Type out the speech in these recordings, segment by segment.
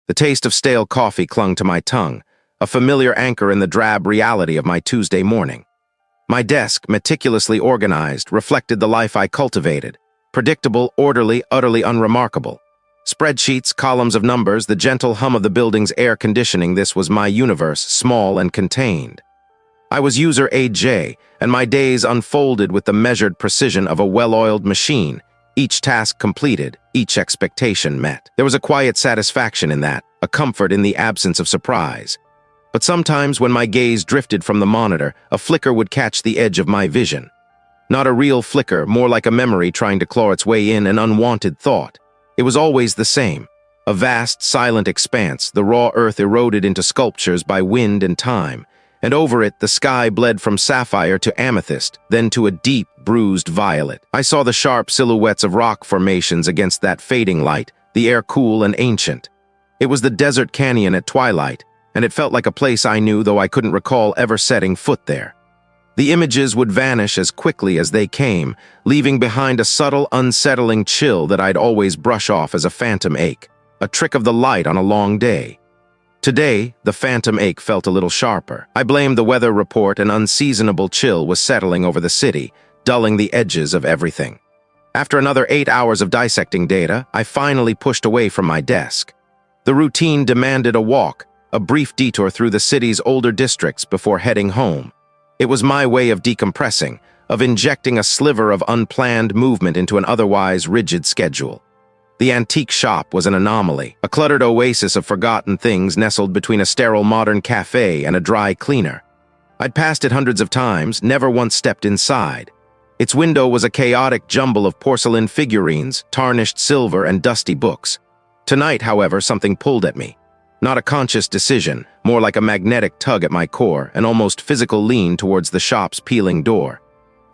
The taste of stale coffee clung to my tongue, a familiar anchor in the drab reality of my Tuesday morning. My desk, meticulously organized, reflected the life I cultivated. Predictable, orderly, utterly unremarkable. Spreadsheets, columns of numbers, the gentle hum of the building's air conditioning, this was my universe, small and contained. I was UserAJ, and my days unfolded with the measured precision of a well-oiled machine, each task completed, each expectation met. There was a quiet satisfaction in that, a comfort in the absence of surprise. But sometimes when my gaze drifted from the monitor, a flicker would catch the edge of my vision. Not a real flicker, more like a memory trying to claw its way in, an unwanted thought. It was always the same. A vast, silent expanse, the raw earth eroded into sculptures by wind and time, and over it the sky bled from sapphire to amethyst, then to a deep, bruised violet. I saw the sharp silhouettes of rock formations against that fading light, the air cool and ancient. It was the desert canyon at twilight, and it felt like a place I knew, though I couldn't recall ever setting foot there. The images would vanish as quickly as they came, leaving behind a subtle, unsettling chill that I'd always brush off as a phantom ache, a trick of the light on a long day. Today, the phantom ache felt a little sharper. I blamed the weather report. An unseasonable chill was settling over the city, dulling the edges of everything. After another 8 hours of dissecting data, I finally pushed away from my desk. The routine demanded a walk, a brief detour through the city's older districts before heading home. It was my way of decompressing, of injecting a sliver of unplanned movement into an otherwise rigid schedule. The antique shop was an anomaly, a cluttered oasis of forgotten things nestled between a sterile modern cafe and a dry cleaner. I'd passed it hundreds of times, never once stepped inside. Its window was a chaotic jumble of porcelain figurines, tarnished silver, and dusty books. Tonight, however, something pulled at me. Not a conscious decision, more like a magnetic tug at my core, an almost physical lean towards the shop's peeling door.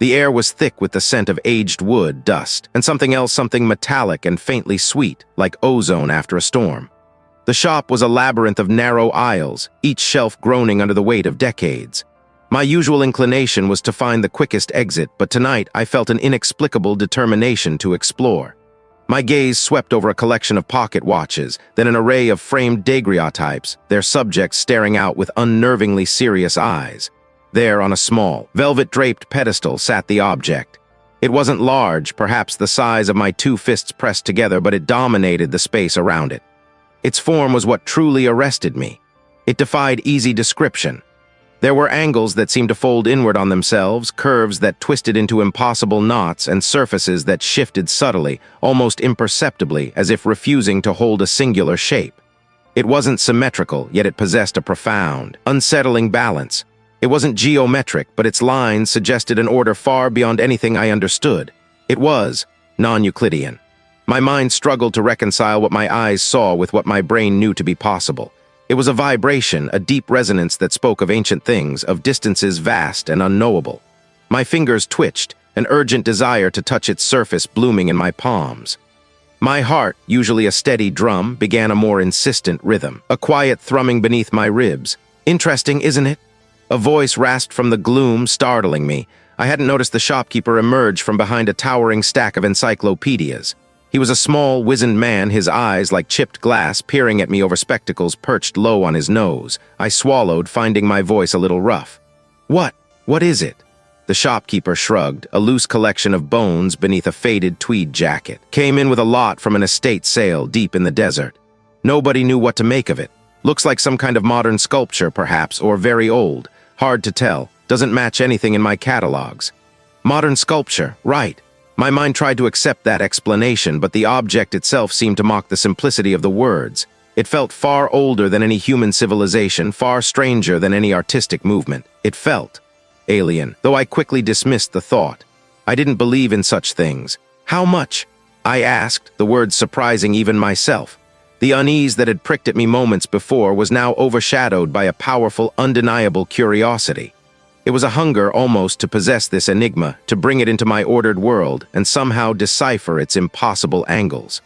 The air was thick with the scent of aged wood, dust, and something else, something metallic and faintly sweet, like ozone after a storm. The shop was a labyrinth of narrow aisles, each shelf groaning under the weight of decades. My usual inclination was to find the quickest exit, but tonight I felt an inexplicable determination to explore. My gaze swept over a collection of pocket watches, then an array of framed daguerreotypes, their subjects staring out with unnervingly serious eyes. There, on a small, velvet-draped pedestal, sat the object. It wasn't large, perhaps the size of my two fists pressed together, but it dominated the space around it. Its form was what truly arrested me. It defied easy description. There were angles that seemed to fold inward on themselves, curves that twisted into impossible knots, and surfaces that shifted subtly, almost imperceptibly, as if refusing to hold a singular shape. It wasn't symmetrical, yet it possessed a profound, unsettling balance. It wasn't geometric, but its lines suggested an order far beyond anything I understood. It was non-Euclidean. My mind struggled to reconcile what my eyes saw with what my brain knew to be possible. It was a vibration, a deep resonance that spoke of ancient things, of distances vast and unknowable. My fingers twitched, an urgent desire to touch its surface blooming in my palms. My heart, usually a steady drum, began a more insistent rhythm, a quiet thrumming beneath my ribs. Interesting, isn't it? A voice rasped from the gloom, startling me. I hadn't noticed the shopkeeper emerge from behind a towering stack of encyclopedias. He was a small, wizened man, his eyes like chipped glass, peering at me over spectacles perched low on his nose. I swallowed, finding my voice a little rough. What is it? The shopkeeper shrugged, a loose collection of bones beneath a faded tweed jacket. Came in with a lot from an estate sale deep in the desert. Nobody knew what to make of it. Looks like some kind of modern sculpture, perhaps, or very old. Hard to tell. Doesn't match anything in my catalogs. Modern sculpture, right. My mind tried to accept that explanation, but the object itself seemed to mock the simplicity of the words. It felt far older than any human civilization, far stranger than any artistic movement. It felt alien, though I quickly dismissed the thought. I didn't believe in such things. How much? I asked, the words surprising even myself. The unease that had pricked at me moments before was now overshadowed by a powerful, undeniable curiosity. It was a hunger almost to possess this enigma, to bring it into my ordered world, and somehow decipher its impossible angles.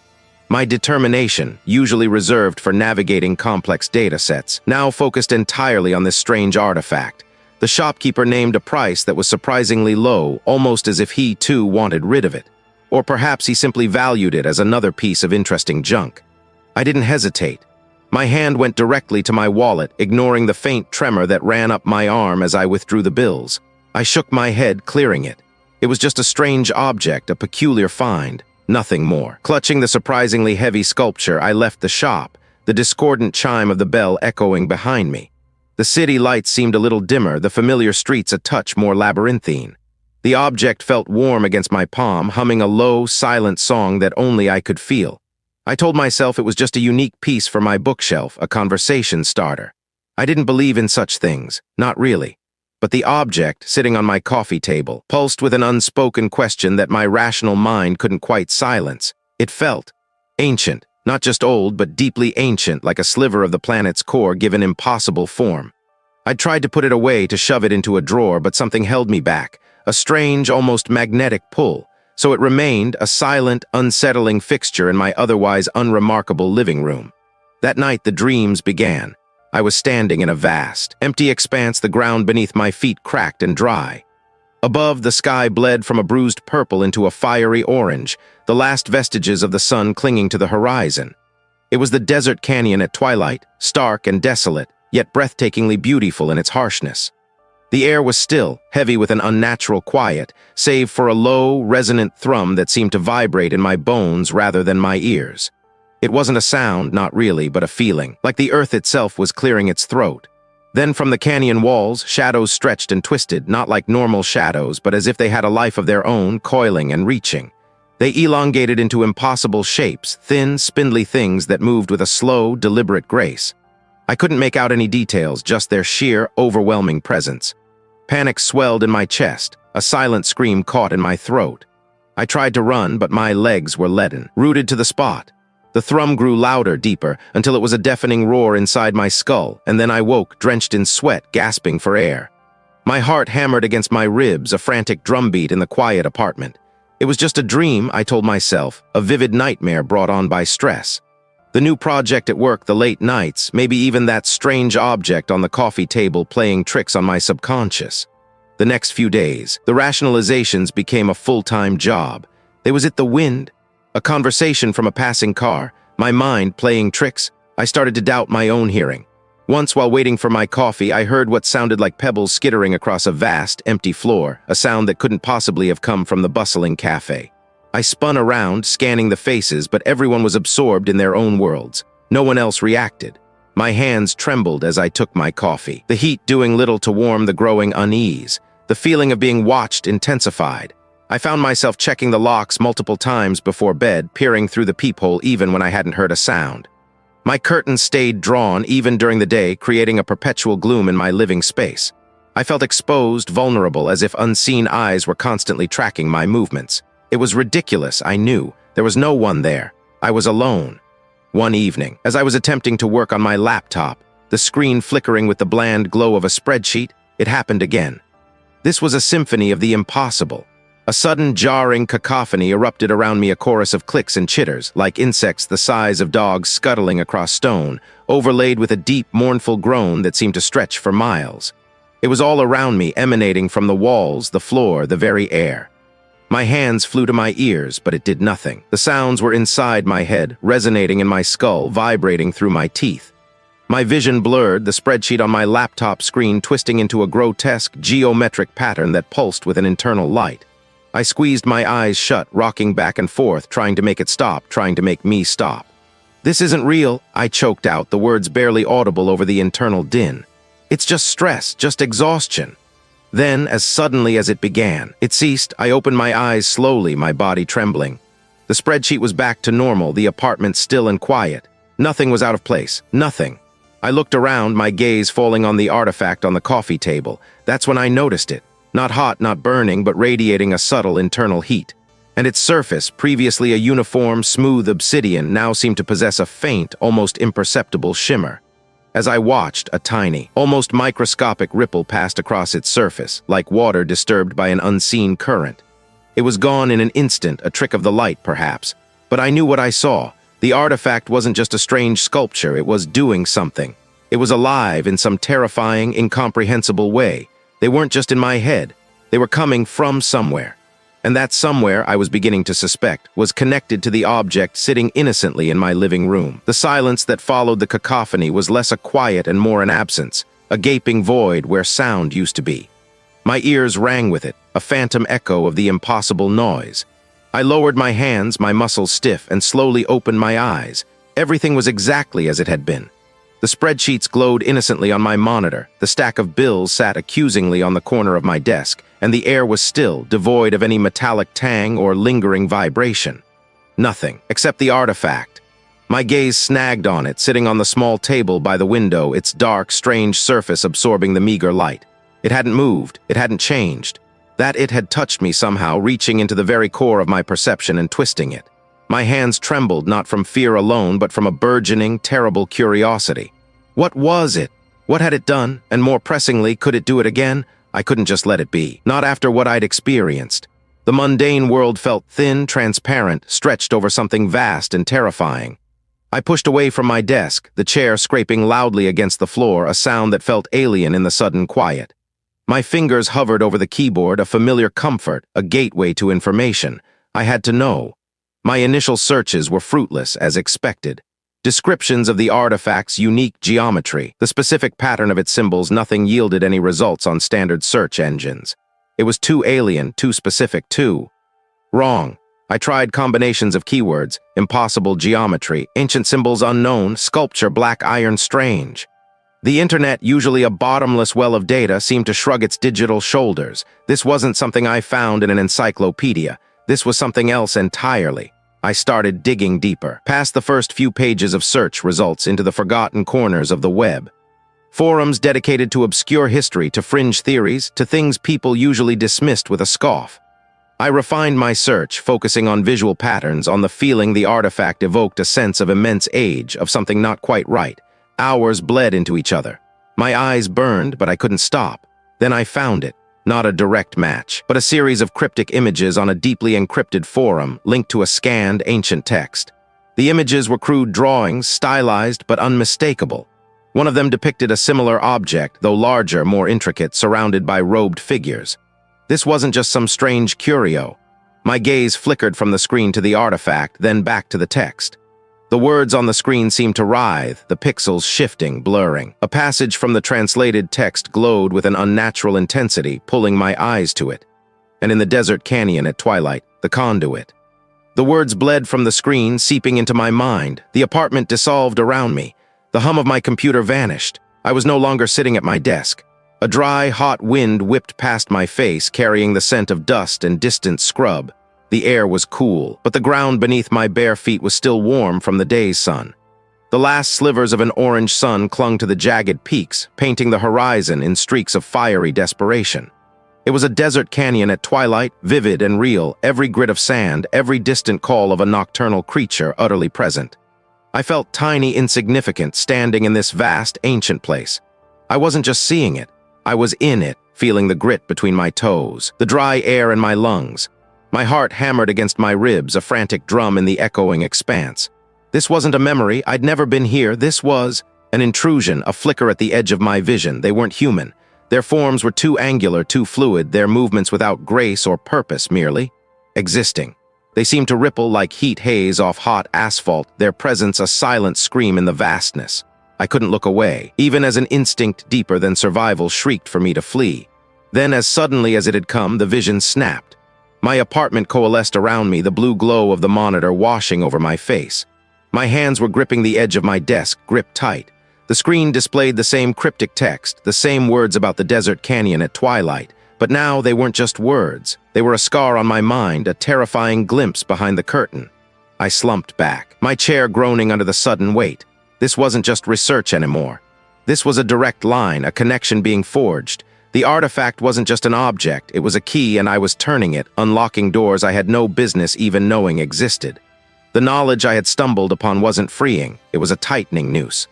My determination, usually reserved for navigating complex data sets, now focused entirely on this strange artifact. The shopkeeper named a price that was surprisingly low, almost as if he, too, wanted rid of it. Or perhaps he simply valued it as another piece of interesting junk. I didn't hesitate. My hand went directly to my wallet, ignoring the faint tremor that ran up my arm as I withdrew the bills. I shook my head, clearing it. It was just a strange object, a peculiar find, nothing more. Clutching the surprisingly heavy sculpture, I left the shop, the discordant chime of the bell echoing behind me. The city lights seemed a little dimmer, the familiar streets a touch more labyrinthine. The object felt warm against my palm, humming a low, silent song that only I could feel. I told myself it was just a unique piece for my bookshelf, a conversation starter. I didn't believe in such things, not really. But the object, sitting on my coffee table, pulsed with an unspoken question that my rational mind couldn't quite silence. It felt ancient, not just old, but deeply ancient, like a sliver of the planet's core given impossible form. I'd tried to put it away, to shove it into a drawer, but something held me back, a strange, almost magnetic pull. So it remained a silent, unsettling fixture in my otherwise unremarkable living room. That night, the dreams began. I was standing in a vast, empty expanse, the ground beneath my feet cracked and dry. Above, the sky bled from a bruised purple into a fiery orange, the last vestiges of the sun clinging to the horizon. It was the desert canyon at twilight, stark and desolate, yet breathtakingly beautiful in its harshness. The air was still, heavy with an unnatural quiet, save for a low, resonant thrum that seemed to vibrate in my bones rather than my ears. It wasn't a sound, not really, but a feeling, like the earth itself was clearing its throat. Then from the canyon walls, shadows stretched and twisted, not like normal shadows, but as if they had a life of their own, coiling and reaching. They elongated into impossible shapes, thin, spindly things that moved with a slow, deliberate grace. I couldn't make out any details, just their sheer, overwhelming presence. Panic swelled in my chest, a silent scream caught in my throat. I tried to run, but my legs were leaden, rooted to the spot. The thrum grew louder, deeper, until it was a deafening roar inside my skull, and then I woke, drenched in sweat, gasping for air. My heart hammered against my ribs, a frantic drumbeat in the quiet apartment. It was just a dream, I told myself, a vivid nightmare brought on by stress. The new project at work, the late nights, maybe even that strange object on the coffee table playing tricks on my subconscious. The next few days, the rationalizations became a full-time job. Was it the wind? A conversation from a passing car? My mind playing tricks? I started to doubt my own hearing. Once, while waiting for my coffee, I heard what sounded like pebbles skittering across a vast, empty floor, a sound that couldn't possibly have come from the bustling cafe. I spun around, scanning the faces, but everyone was absorbed in their own worlds. No one else reacted. My hands trembled as I took my coffee, the heat doing little to warm the growing unease. The feeling of being watched intensified. I found myself checking the locks multiple times before bed, peering through the peephole even when I hadn't heard a sound. My curtains stayed drawn even during the day, creating a perpetual gloom in my living space. I felt exposed, vulnerable, as if unseen eyes were constantly tracking my movements. It was ridiculous, I knew. There was no one there. I was alone. One evening, as I was attempting to work on my laptop, the screen flickering with the bland glow of a spreadsheet, it happened again. This was a symphony of the impossible. A sudden, jarring cacophony erupted around me, a chorus of clicks and chitters, like insects the size of dogs scuttling across stone, overlaid with a deep, mournful groan that seemed to stretch for miles. It was all around me, emanating from the walls, the floor, the very air. My hands flew to my ears, but it did nothing. The sounds were inside my head, resonating in my skull, vibrating through my teeth. My vision blurred, the spreadsheet on my laptop screen twisting into a grotesque, geometric pattern that pulsed with an internal light. I squeezed my eyes shut, rocking back and forth, trying to make it stop, trying to make me stop. "This isn't real," I choked out, the words barely audible over the internal din. "It's just stress, just exhaustion." Then, as suddenly as it began, it ceased. I opened my eyes slowly, my body trembling. The spreadsheet was back to normal, the apartment still and quiet. Nothing was out of place, nothing. I looked around, my gaze falling on the artifact on the coffee table. That's when I noticed it. Not hot, not burning, but radiating a subtle internal heat. And its surface, previously a uniform, smooth obsidian, now seemed to possess a faint, almost imperceptible shimmer. As I watched, a tiny, almost microscopic ripple passed across its surface, like water disturbed by an unseen current. It was gone in an instant, a trick of the light, perhaps. But I knew what I saw. The artifact wasn't just a strange sculpture, it was doing something. It was alive in some terrifying, incomprehensible way. They weren't just in my head. They were coming from somewhere. And that somewhere, I was beginning to suspect, was connected to the object sitting innocently in my living room. The silence that followed the cacophony was less a quiet and more an absence, a gaping void where sound used to be. My ears rang with it, a phantom echo of the impossible noise. I lowered my hands, my muscles stiff, and slowly opened my eyes. Everything was exactly as it had been. The spreadsheets glowed innocently on my monitor, the stack of bills sat accusingly on the corner of my desk, and the air was still, devoid of any metallic tang or lingering vibration. Nothing, except the artifact. My gaze snagged on it, sitting on the small table by the window, its dark, strange surface absorbing the meager light. It hadn't moved, it hadn't changed. That it had touched me somehow, reaching into the very core of my perception and twisting it. My hands trembled, not from fear alone, but from a burgeoning, terrible curiosity. What was it? What had it done? And more pressingly, could it do it again? I couldn't just let it be. Not after what I'd experienced. The mundane world felt thin, transparent, stretched over something vast and terrifying. I pushed away from my desk, the chair scraping loudly against the floor, a sound that felt alien in the sudden quiet. My fingers hovered over the keyboard, a familiar comfort, a gateway to information. I had to know. My initial searches were fruitless, as expected. Descriptions of the artifact's unique geometry, the specific pattern of its symbols, nothing yielded any results on standard search engines. It was too alien, too specific, too wrong. I tried combinations of keywords, impossible geometry, ancient symbols unknown, sculpture, black iron, strange. The internet, usually a bottomless well of data, seemed to shrug its digital shoulders. This wasn't something I found in an encyclopedia. This was something else entirely. I started digging deeper, past the first few pages of search results into the forgotten corners of the web. Forums dedicated to obscure history, to fringe theories, to things people usually dismissed with a scoff. I refined my search, focusing on visual patterns, on the feeling the artifact evoked, a sense of immense age, of something not quite right. Hours bled into each other. My eyes burned, but I couldn't stop. Then I found it. Not a direct match, but a series of cryptic images on a deeply encrypted forum linked to a scanned ancient text. The images were crude drawings, stylized but unmistakable. One of them depicted a similar object, though larger, more intricate, surrounded by robed figures. This wasn't just some strange curio. My gaze flickered from the screen to the artifact, then back to the text. The words on the screen seemed to writhe, the pixels shifting, blurring. A passage from the translated text glowed with an unnatural intensity, pulling my eyes to it. And in the desert canyon at twilight, the conduit. The words bled from the screen, seeping into my mind. The apartment dissolved around me. The hum of my computer vanished. I was no longer sitting at my desk. A dry, hot wind whipped past my face, carrying the scent of dust and distant scrub. The air was cool, but the ground beneath my bare feet was still warm from the day's sun. The last slivers of an orange sun clung to the jagged peaks, painting the horizon in streaks of fiery desperation. It was a desert canyon at twilight, vivid and real, every grit of sand, every distant call of a nocturnal creature utterly present. I felt tiny, insignificant, standing in this vast, ancient place. I wasn't just seeing it. I was in it, feeling the grit between my toes, the dry air in my lungs. My heart hammered against my ribs, a frantic drum in the echoing expanse. This wasn't a memory. I'd never been here. This was an intrusion, a flicker at the edge of my vision. They weren't human. Their forms were too angular, too fluid, their movements without grace or purpose, merely existing. They seemed to ripple like heat haze off hot asphalt, their presence a silent scream in the vastness. I couldn't look away, even as an instinct deeper than survival shrieked for me to flee. Then, as suddenly as it had come, the vision snapped. My apartment coalesced around me, the blue glow of the monitor washing over my face. My hands were gripping the edge of my desk, gripped tight. The screen displayed the same cryptic text, the same words about the desert canyon at twilight. But now they weren't just words. They were a scar on my mind, a terrifying glimpse behind the curtain. I slumped back, my chair groaning under the sudden weight. This wasn't just research anymore. This was a direct line, a connection being forged. The artifact wasn't just an object, it was a key, and I was turning it, unlocking doors I had no business even knowing existed. The knowledge I had stumbled upon wasn't freeing, it was a tightening noose.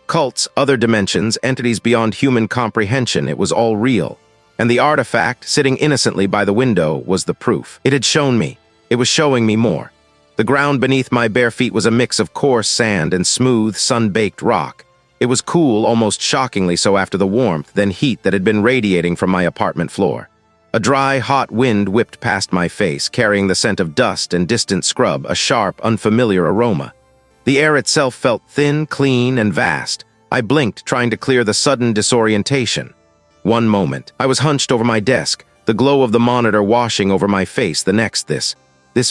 Cults, other dimensions, entities beyond human comprehension, it was all real. And the artifact, sitting innocently by the window, was the proof. It had shown me. It was showing me more. The ground beneath my bare feet was a mix of coarse sand and smooth, sun-baked rock. It was cool, almost shockingly so after the warmth, then heat that had been radiating from my apartment floor. A dry, hot wind whipped past my face, carrying the scent of dust and distant scrub, a sharp, unfamiliar aroma. The air itself felt thin, clean, and vast. I blinked, trying to clear the sudden disorientation. One moment, I was hunched over my desk, the glow of the monitor washing over my face. The next, this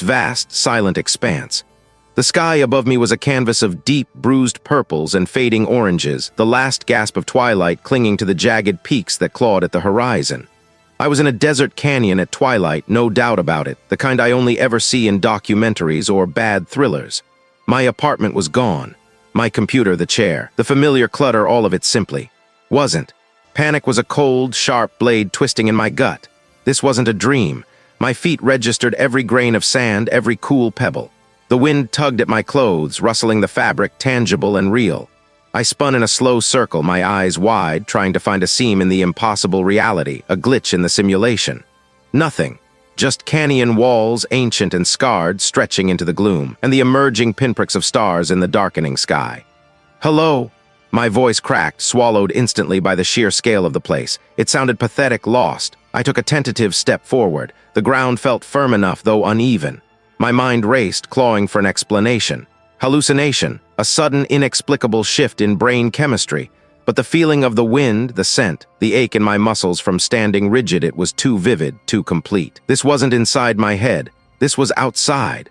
vast, silent expanse. The sky above me was a canvas of deep, bruised purples and fading oranges, the last gasp of twilight clinging to the jagged peaks that clawed at the horizon. I was in a desert canyon at twilight, no doubt about it, the kind I only ever see in documentaries or bad thrillers. My apartment was gone. My computer, the chair, the familiar clutter, all of it simply wasn't. Panic was a cold, sharp blade twisting in my gut. This wasn't a dream. My feet registered every grain of sand, every cool pebble. The wind tugged at my clothes, rustling the fabric, tangible and real. I spun in a slow circle, my eyes wide, trying to find a seam in the impossible reality, a glitch in the simulation. Nothing. Just canyon walls, ancient and scarred, stretching into the gloom, and the emerging pinpricks of stars in the darkening sky. "Hello?" My voice cracked, swallowed instantly by the sheer scale of the place. It sounded pathetic, lost. I took a tentative step forward. The ground felt firm enough, though uneven. My mind raced, clawing for an explanation. Hallucination, a sudden, inexplicable shift in brain chemistry. But the feeling of the wind, the scent, the ache in my muscles from standing rigid, it was too vivid, too complete. This wasn't inside my head. This was outside.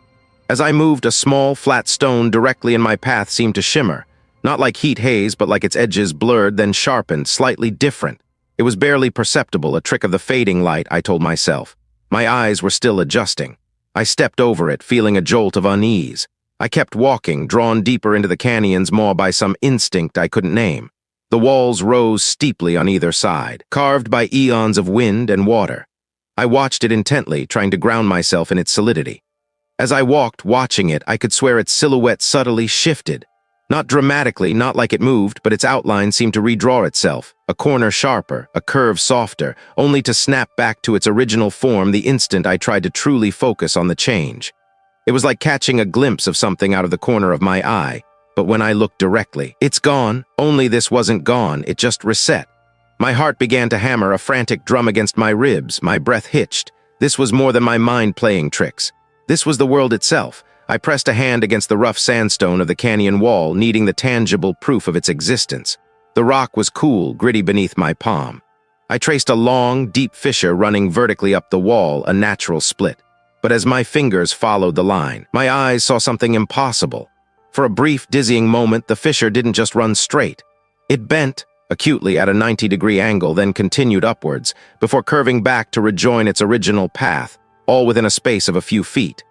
As I moved, a small, flat stone directly in my path seemed to shimmer. Not like heat haze, but like its edges blurred, then sharpened, slightly different. It was barely perceptible, a trick of the fading light, I told myself. My eyes were still adjusting. I stepped over it, feeling a jolt of unease. I kept walking, drawn deeper into the canyon's maw by some instinct I couldn't name. The walls rose steeply on either side, carved by eons of wind and water. I watched it intently, trying to ground myself in its solidity. As I walked, watching it, I could swear its silhouette subtly shifted. Not dramatically, not like it moved, but its outline seemed to redraw itself, a corner sharper, a curve softer, only to snap back to its original form the instant I tried to truly focus on the change. It was like catching a glimpse of something out of the corner of my eye, but when I looked directly, it's gone, only this wasn't gone, it just reset. My heart began to hammer, a frantic drum against my ribs, my breath hitched. This was more than my mind playing tricks. This was the world itself. I pressed a hand against the rough sandstone of the canyon wall, needing the tangible proof of its existence. The rock was cool, gritty beneath my palm. I traced a long, deep fissure running vertically up the wall, a natural split. But as my fingers followed the line, my eyes saw something impossible. For a brief, dizzying moment, the fissure didn't just run straight. It bent, acutely at a 90-degree angle, then continued upwards, before curving back to rejoin its original path, all within a space of a few feet.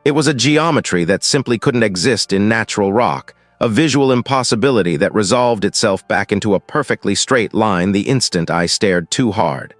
It was a geometry that simply couldn't exist in natural rock, a visual impossibility that resolved itself back into a perfectly straight line the instant I stared too hard.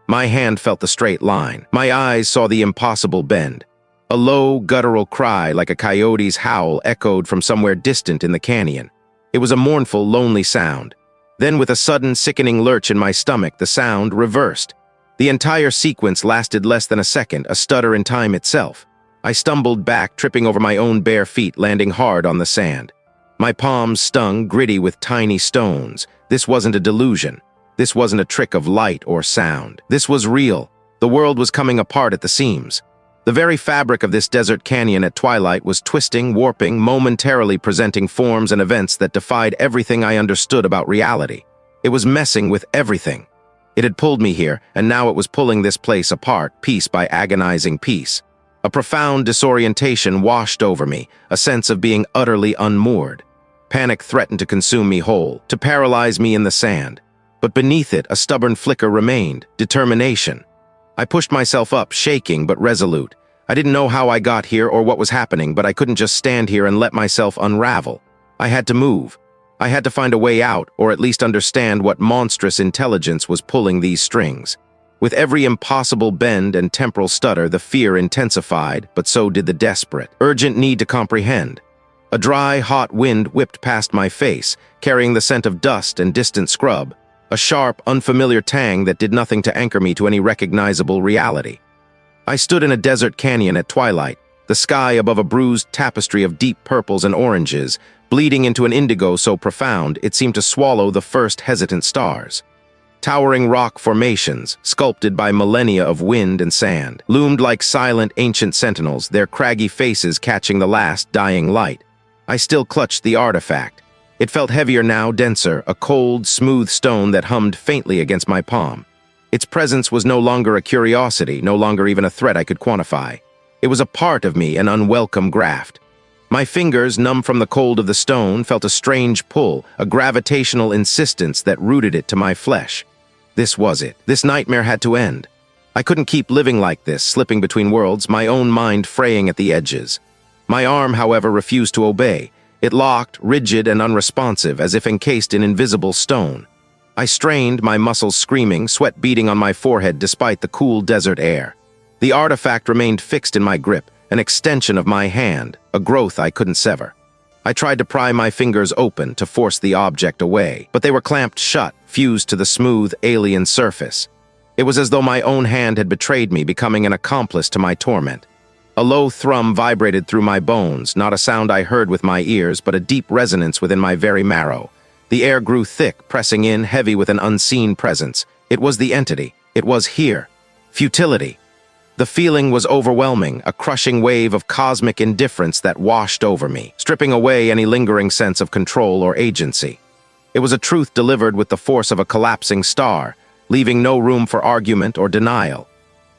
My hand felt the straight line. My eyes saw the impossible bend. A low, guttural cry like a coyote's howl echoed from somewhere distant in the canyon. It was a mournful, lonely sound. Then, with a sudden, sickening lurch in my stomach, the sound reversed. The entire sequence lasted less than a second, a stutter in time itself. I stumbled back, tripping over my own bare feet, landing hard on the sand. My palms stung, gritty with tiny stones. This wasn't a delusion. This wasn't a trick of light or sound. This was real. The world was coming apart at the seams. The very fabric of this desert canyon at twilight was twisting, warping, momentarily presenting forms and events that defied everything I understood about reality. It was messing with everything. It had pulled me here, and now it was pulling this place apart, piece by agonizing piece. A profound disorientation washed over me, a sense of being utterly unmoored. Panic threatened to consume me whole, to paralyze me in the sand. But beneath it, a stubborn flicker remained, determination. I pushed myself up, shaking but resolute. I didn't know how I got here or what was happening, but I couldn't just stand here and let myself unravel. I had to move. I had to find a way out, or at least understand what monstrous intelligence was pulling these strings. With every impossible bend and temporal stutter, the fear intensified, but so did the desperate, urgent need to comprehend. A dry, hot wind whipped past my face, carrying the scent of dust and distant scrub, a sharp, unfamiliar tang that did nothing to anchor me to any recognizable reality. I stood in a desert canyon at twilight, the sky above a bruised tapestry of deep purples and oranges, bleeding into an indigo so profound it seemed to swallow the first hesitant stars. Towering rock formations, sculpted by millennia of wind and sand, loomed like silent ancient sentinels, their craggy faces catching the last dying light. I still clutched the artifact. It felt heavier now, denser, a cold, smooth stone that hummed faintly against my palm. Its presence was no longer a curiosity, no longer even a threat I could quantify. It was a part of me, an unwelcome graft. My fingers, numb from the cold of the stone, felt a strange pull, a gravitational insistence that rooted it to my flesh. This was it. This nightmare had to end. I couldn't keep living like this, slipping between worlds, my own mind fraying at the edges. My arm, however, refused to obey. It locked, rigid and unresponsive, as if encased in invisible stone. I strained, my muscles screaming, sweat beading on my forehead despite the cool desert air. The artifact remained fixed in my grip, an extension of my hand, a growth I couldn't sever. I tried to pry my fingers open to force the object away, but they were clamped shut, fused to the smooth, alien surface. It was as though my own hand had betrayed me, becoming an accomplice to my torment. A low thrum vibrated through my bones, not a sound I heard with my ears, but a deep resonance within my very marrow. The air grew thick, pressing in, heavy with an unseen presence. It was the entity. It was here. Futility. The feeling was overwhelming, a crushing wave of cosmic indifference that washed over me, stripping away any lingering sense of control or agency. It was a truth delivered with the force of a collapsing star, leaving no room for argument or denial.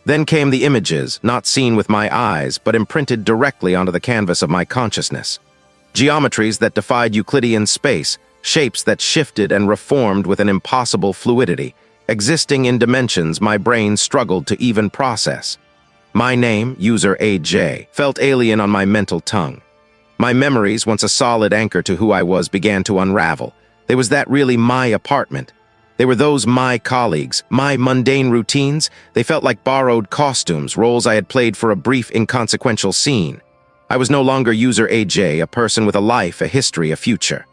Then came the images, not seen with my eyes, but imprinted directly onto the canvas of my consciousness. Geometries that defied Euclidean space, shapes that shifted and reformed with an impossible fluidity, existing in dimensions my brain struggled to even process. My name, UserAJ, felt alien on my mental tongue. My memories, once a solid anchor to who I was, began to unravel. Was that really my apartment? They were those my colleagues, my mundane routines. They felt like borrowed costumes, roles I had played for a brief, inconsequential scene. I was no longer UserAJ, a person with a life, a history, a future.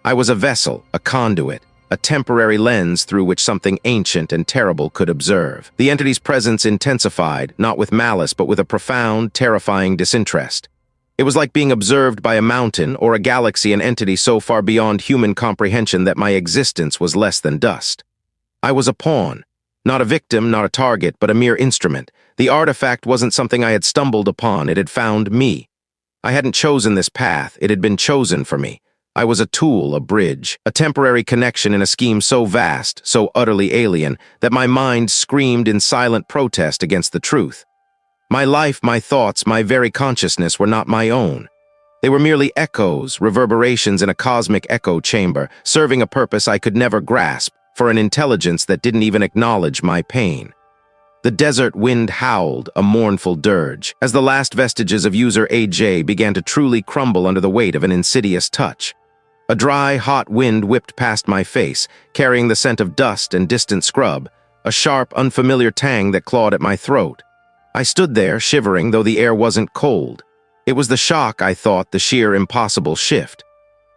I was a vessel, a conduit, a temporary lens through which something ancient and terrible could observe. The entity's presence intensified, not with malice, but with a profound, terrifying disinterest. It was like being observed by a mountain or a galaxy, an entity so far beyond human comprehension that my existence was less than dust. I was a pawn, not a victim, not a target, but a mere instrument. The artifact wasn't something I had stumbled upon, it had found me. I hadn't chosen this path, it had been chosen for me. I was a tool, a bridge, a temporary connection in a scheme so vast, so utterly alien, that my mind screamed in silent protest against the truth. My life, my thoughts, my very consciousness were not my own. They were merely echoes, reverberations in a cosmic echo chamber, serving a purpose I could never grasp, for an intelligence that didn't even acknowledge my pain. The desert wind howled, a mournful dirge, as the last vestiges of UserAJ began to truly crumble under the weight of an insidious touch. A dry, hot wind whipped past my face, carrying the scent of dust and distant scrub, a sharp, unfamiliar tang that clawed at my throat. I stood there, shivering, though the air wasn't cold. It was the shock, I thought, the sheer impossible shift.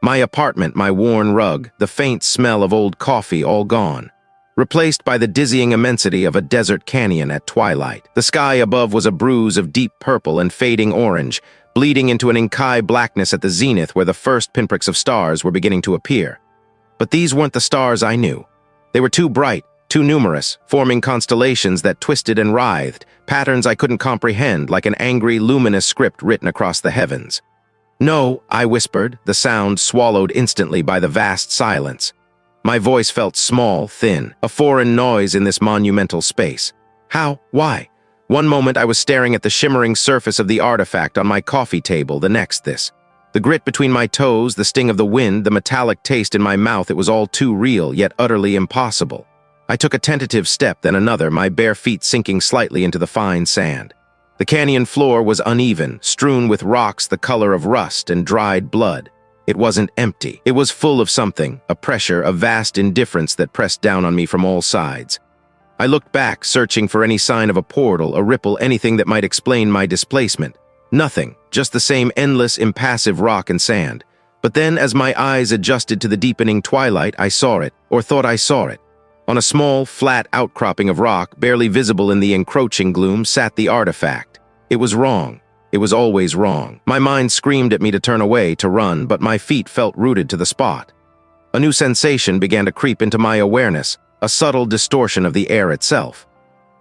My apartment, my worn rug, the faint smell of old coffee, all gone. Replaced by the dizzying immensity of a desert canyon at twilight. The sky above was a bruise of deep purple and fading orange, bleeding into an inky blackness at the zenith where the first pinpricks of stars were beginning to appear. But these weren't the stars I knew. They were too bright, too numerous, forming constellations that twisted and writhed, patterns I couldn't comprehend, like an angry, luminous script written across the heavens. "No," I whispered, the sound swallowed instantly by the vast silence. My voice felt small, thin, a foreign noise in this monumental space. How? Why? One moment I was staring at the shimmering surface of the artifact on my coffee table, the next this. The grit between my toes, the sting of the wind, the metallic taste in my mouth, it was all too real, yet utterly impossible. I took a tentative step, then another, my bare feet sinking slightly into the fine sand. The canyon floor was uneven, strewn with rocks the color of rust and dried blood. It wasn't empty. It was full of something, a pressure, a vast indifference that pressed down on me from all sides. I looked back, searching for any sign of a portal, a ripple, anything that might explain my displacement. Nothing, just the same endless, impassive rock and sand. But then, as my eyes adjusted to the deepening twilight, I saw it, or thought I saw it. On a small, flat outcropping of rock, barely visible in the encroaching gloom, sat the artifact. It was wrong. It was always wrong. My mind screamed at me to turn away, to run, but my feet felt rooted to the spot. A new sensation began to creep into my awareness, a subtle distortion of the air itself.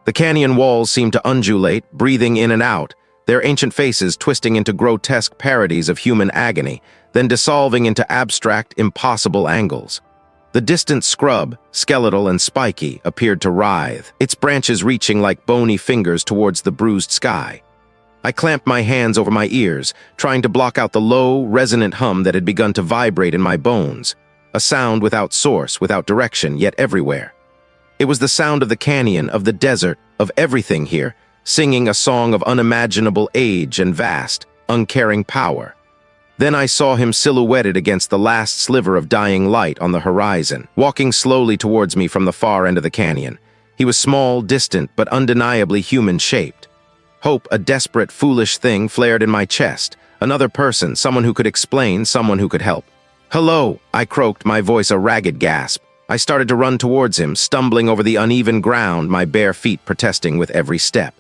The canyon walls seemed to undulate, breathing in and out, their ancient faces twisting into grotesque parodies of human agony, then dissolving into abstract, impossible angles. The distant scrub, skeletal and spiky, appeared to writhe, its branches reaching like bony fingers towards the bruised sky. I clamped my hands over my ears, trying to block out the low, resonant hum that had begun to vibrate in my bones, a sound without source, without direction, yet everywhere. It was the sound of the canyon, of the desert, of everything here, singing a song of unimaginable age and vast, uncaring power. Then I saw him silhouetted against the last sliver of dying light on the horizon, walking slowly towards me from the far end of the canyon. He was small, distant, but undeniably human-shaped. Hope, a desperate, foolish thing, flared in my chest. Another person, someone who could explain, someone who could help. "Hello," I croaked, my voice a ragged gasp. I started to run towards him, stumbling over the uneven ground, my bare feet protesting with every step.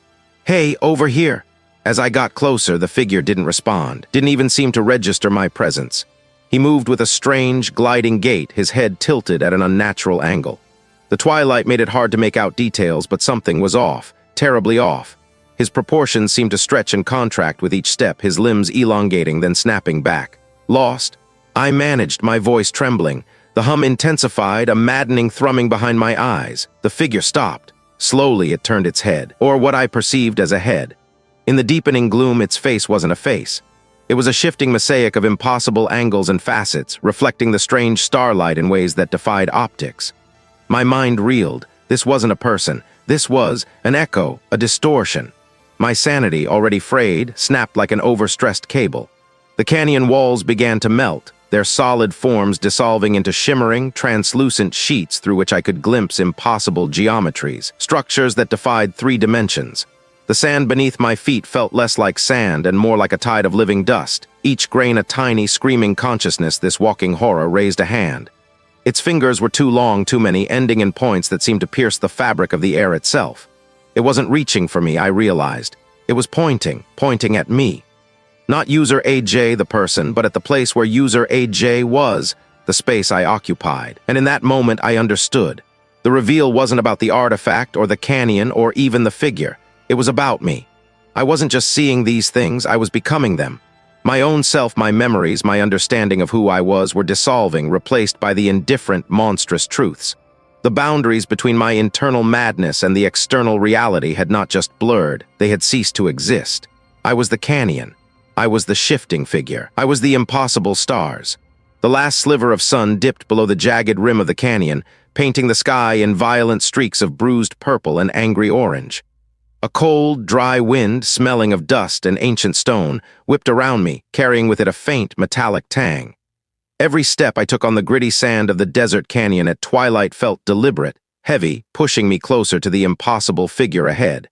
"Hey, over here!" As I got closer, the figure didn't respond, didn't even seem to register my presence. He moved with a strange, gliding gait, his head tilted at an unnatural angle. The twilight made it hard to make out details, but something was off, terribly off. His proportions seemed to stretch and contract with each step, his limbs elongating, then snapping back. Lost? I managed, my voice trembling. The hum intensified, a maddening thrumming behind my eyes. The figure stopped. Slowly it turned its head, or what I perceived as a head. In the deepening gloom, its face wasn't a face. It was a shifting mosaic of impossible angles and facets, reflecting the strange starlight in ways that defied optics. My mind reeled. This wasn't a person. This was an echo, a distortion. My sanity, already frayed, snapped like an overstressed cable. The canyon walls began to melt, their solid forms dissolving into shimmering, translucent sheets through which I could glimpse impossible geometries, structures that defied 3 dimensions. The sand beneath my feet felt less like sand and more like a tide of living dust. Each grain a tiny, screaming consciousness. This walking horror raised a hand. Its fingers were too long, too many, ending in points that seemed to pierce the fabric of the air itself. It wasn't reaching for me, I realized. It was pointing at me. Not UserAJ, the person, but at the place where UserAJ was, the space I occupied. And in that moment, I understood. The reveal wasn't about the artifact or the canyon or even the figure. It was about me. I wasn't just seeing these things, I was becoming them. My own self, my memories, my understanding of who I was were dissolving, replaced by the indifferent, monstrous truths. The boundaries between my internal madness and the external reality had not just blurred, they had ceased to exist. I was the canyon. I was the shifting figure. I was the impossible stars. The last sliver of sun dipped below the jagged rim of the canyon, painting the sky in violent streaks of bruised purple and angry orange. A cold, dry wind, smelling of dust and ancient stone, whipped around me, carrying with it a faint, metallic tang. Every step I took on the gritty sand of the desert canyon at twilight felt deliberate, heavy, pushing me closer to the impossible figure ahead.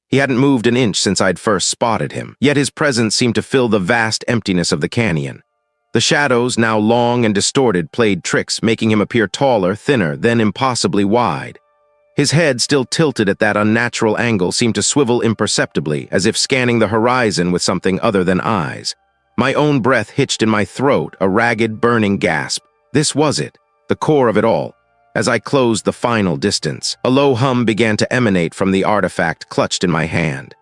He hadn't moved an inch since I'd first spotted him, yet his presence seemed to fill the vast emptiness of the canyon. The shadows, now long and distorted, played tricks, making him appear taller, thinner, then impossibly wide. His head, still tilted at that unnatural angle, seemed to swivel imperceptibly, as if scanning the horizon with something other than eyes. My own breath hitched in my throat, a ragged, burning gasp. This was it, the core of it all. As I closed the final distance, a low hum began to emanate from the artifact clutched in my hand.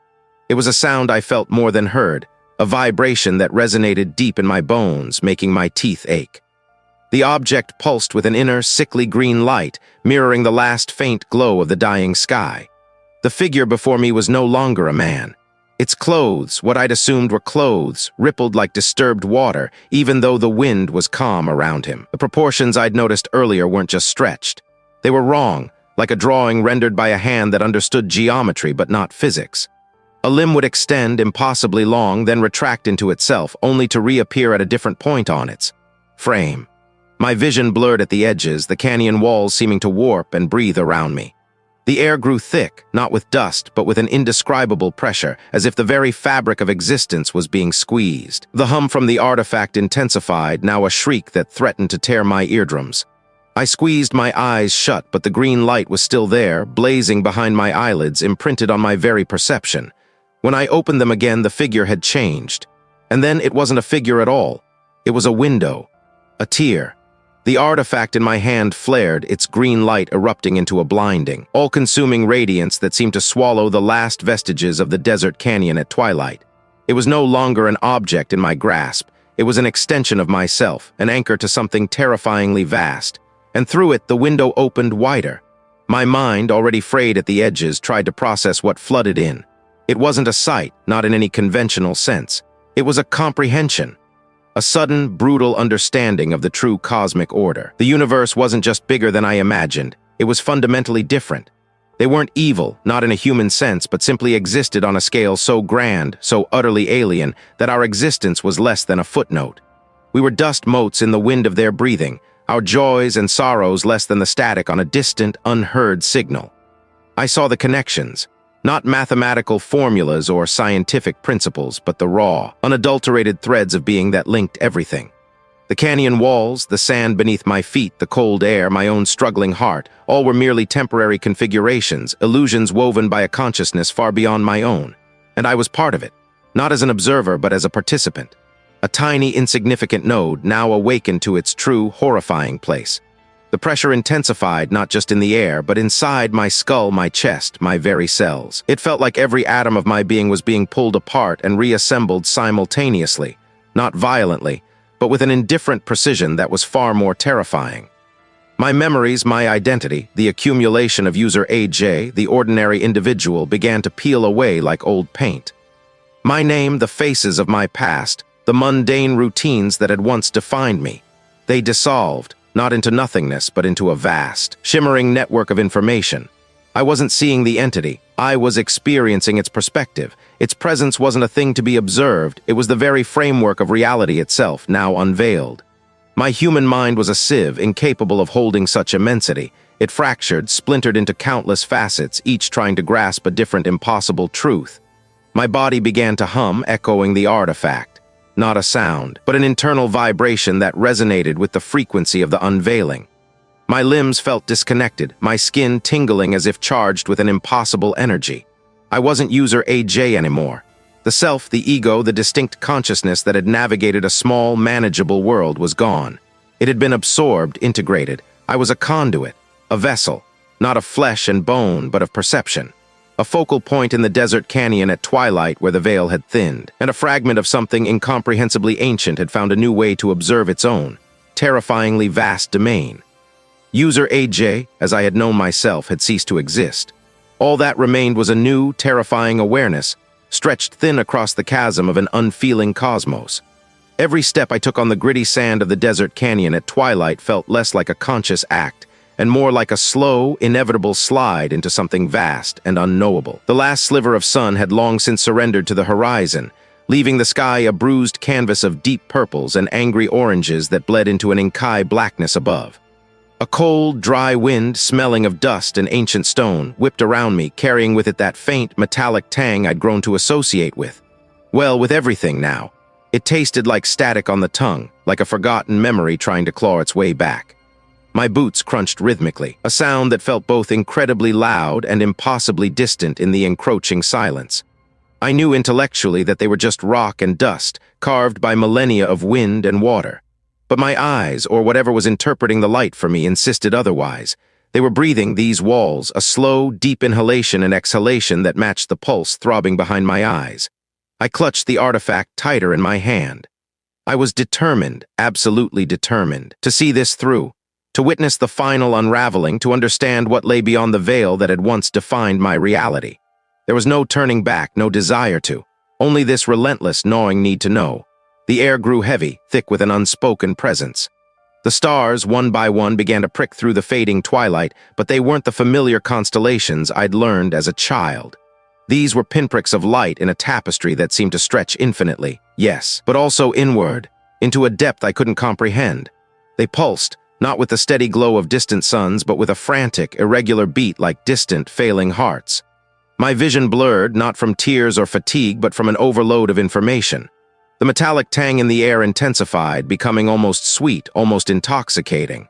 It was a sound I felt more than heard, a vibration that resonated deep in my bones, making my teeth ache. The object pulsed with an inner, sickly green light, mirroring the last faint glow of the dying sky. The figure before me was no longer a man. Its clothes, what I'd assumed were clothes, rippled like disturbed water, even though the wind was calm around him. The proportions I'd noticed earlier weren't just stretched. They were wrong, like a drawing rendered by a hand that understood geometry but not physics. A limb would extend impossibly long, then retract into itself, only to reappear at a different point on its frame. My vision blurred at the edges, the canyon walls seeming to warp and breathe around me. The air grew thick, not with dust, but with an indescribable pressure, as if the very fabric of existence was being squeezed. The hum from the artifact intensified, now a shriek that threatened to tear my eardrums. I squeezed my eyes shut, but the green light was still there, blazing behind my eyelids, imprinted on my very perception. When I opened them again, the figure had changed. And then it wasn't a figure at all. It was a window, a tear. The artifact in my hand flared, its green light erupting into a blinding, all-consuming radiance that seemed to swallow the last vestiges of the desert canyon at twilight. It was no longer an object in my grasp. It was an extension of myself, an anchor to something terrifyingly vast. And through it, the window opened wider. My mind, already frayed at the edges, tried to process what flooded in. It wasn't a sight, not in any conventional sense. It was a comprehension. A sudden, brutal understanding of the true cosmic order. The universe wasn't just bigger than I imagined. It was fundamentally different. They weren't evil, not in a human sense, but simply existed on a scale so grand, so utterly alien, that our existence was less than a footnote. We were dust motes in the wind of their breathing, our joys and sorrows less than the static on a distant, unheard signal. I saw the connections, not mathematical formulas or scientific principles, but the raw, unadulterated threads of being that linked everything. The canyon walls, the sand beneath my feet, the cold air, my own struggling heart, all were merely temporary configurations, illusions woven by a consciousness far beyond my own. And I was part of it, not as an observer but as a participant. A tiny, insignificant node now awakened to its true, horrifying place. The pressure intensified not just in the air, but inside my skull, my chest, my very cells. It felt like every atom of my being was being pulled apart and reassembled simultaneously, not violently, but with an indifferent precision that was far more terrifying. My memories, my identity, the accumulation of UserAJ, the ordinary individual, began to peel away like old paint. My name, the faces of my past, the mundane routines that had once defined me. They dissolved, not into nothingness, but into a vast, shimmering network of information. I wasn't seeing the entity. I was experiencing its perspective. Its presence wasn't a thing to be observed. It was the very framework of reality itself, now unveiled. My human mind was a sieve, incapable of holding such immensity. It fractured, splintered into countless facets, each trying to grasp a different impossible truth. My body began to hum, echoing the artifact. Not a sound, but an internal vibration that resonated with the frequency of the unveiling. My limbs felt disconnected, my skin tingling as if charged with an impossible energy. I wasn't UserAJ anymore. The self, the ego, the distinct consciousness that had navigated a small, manageable world was gone. It had been absorbed, integrated. I was a conduit, a vessel, not of flesh and bone, but of perception. A focal point in the desert canyon at twilight where the veil had thinned, and a fragment of something incomprehensibly ancient had found a new way to observe its own, terrifyingly vast domain. UserAJ, as I had known myself, had ceased to exist. All that remained was a new, terrifying awareness, stretched thin across the chasm of an unfeeling cosmos. Every step I took on the gritty sand of the desert canyon at twilight felt less like a conscious act, and more like a slow, inevitable slide into something vast and unknowable. The last sliver of sun had long since surrendered to the horizon, leaving the sky a bruised canvas of deep purples and angry oranges that bled into an inky blackness above. A cold, dry wind, smelling of dust and ancient stone, whipped around me, carrying with it that faint, metallic tang I'd grown to associate with. Well, with everything now. It tasted like static on the tongue, like a forgotten memory trying to claw its way back. My boots crunched rhythmically, a sound that felt both incredibly loud and impossibly distant in the encroaching silence. I knew intellectually that they were just rock and dust, carved by millennia of wind and water. But my eyes, or whatever was interpreting the light for me, insisted otherwise. They were breathing these walls, a slow, deep inhalation and exhalation that matched the pulse throbbing behind my eyes. I clutched the artifact tighter in my hand. I was determined, absolutely determined, to see this through, to witness the final unraveling, to understand what lay beyond the veil that had once defined my reality. There was no turning back, no desire to, only this relentless, gnawing need to know. The air grew heavy, thick with an unspoken presence. The stars, one by one, began to prick through the fading twilight, but they weren't the familiar constellations I'd learned as a child. These were pinpricks of light in a tapestry that seemed to stretch infinitely, yes, but also inward, into a depth I couldn't comprehend. They pulsed, not with the steady glow of distant suns, but with a frantic, irregular beat like distant, failing hearts. My vision blurred, not from tears or fatigue, but from an overload of information. The metallic tang in the air intensified, becoming almost sweet, almost intoxicating.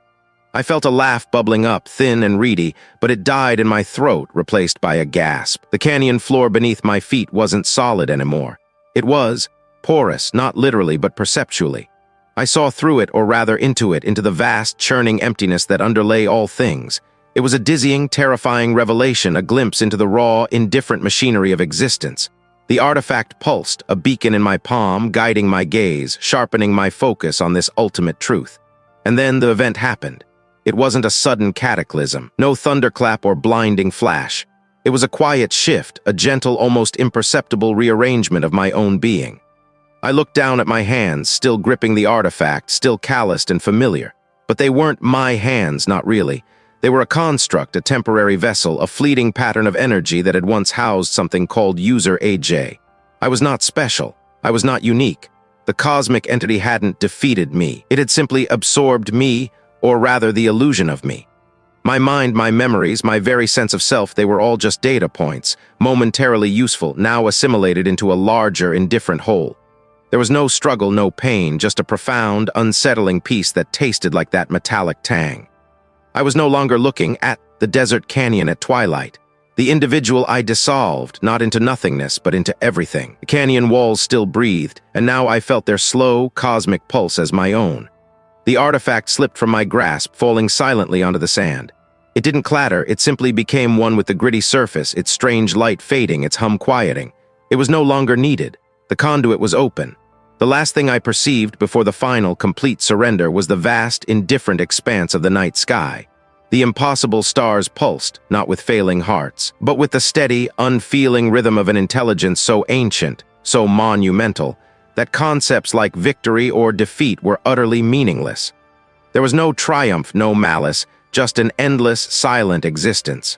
I felt a laugh bubbling up, thin and reedy, but it died in my throat, replaced by a gasp. The canyon floor beneath my feet wasn't solid anymore. It was porous, not literally, but perceptually. I saw through it, or rather into it, into the vast, churning emptiness that underlay all things. It was a dizzying, terrifying revelation, a glimpse into the raw, indifferent machinery of existence. The artifact pulsed, a beacon in my palm, guiding my gaze, sharpening my focus on this ultimate truth. And then the event happened. It wasn't a sudden cataclysm, no thunderclap or blinding flash. It was a quiet shift, a gentle, almost imperceptible rearrangement of my own being. I looked down at my hands, still gripping the artifact, still calloused and familiar. But they weren't my hands, not really. They were a construct, a temporary vessel, a fleeting pattern of energy that had once housed something called UserAJ. I was not special. I was not unique. The cosmic entity hadn't defeated me. It had simply absorbed me, or rather the illusion of me. My mind, my memories, my very sense of self, they were all just data points, momentarily useful, now assimilated into a larger, indifferent whole. There was no struggle, no pain, just a profound, unsettling peace that tasted like that metallic tang. I was no longer looking at the desert canyon at twilight. The individual I dissolved, not into nothingness, but into everything. The canyon walls still breathed, and now I felt their slow, cosmic pulse as my own. The artifact slipped from my grasp, falling silently onto the sand. It didn't clatter, it simply became one with the gritty surface, its strange light fading, its hum quieting. It was no longer needed. The conduit was open. The last thing I perceived before the final, complete surrender was the vast, indifferent expanse of the night sky. The impossible stars pulsed, not with failing hearts, but with the steady, unfeeling rhythm of an intelligence so ancient, so monumental, that concepts like victory or defeat were utterly meaningless. There was no triumph, no malice, just an endless, silent existence.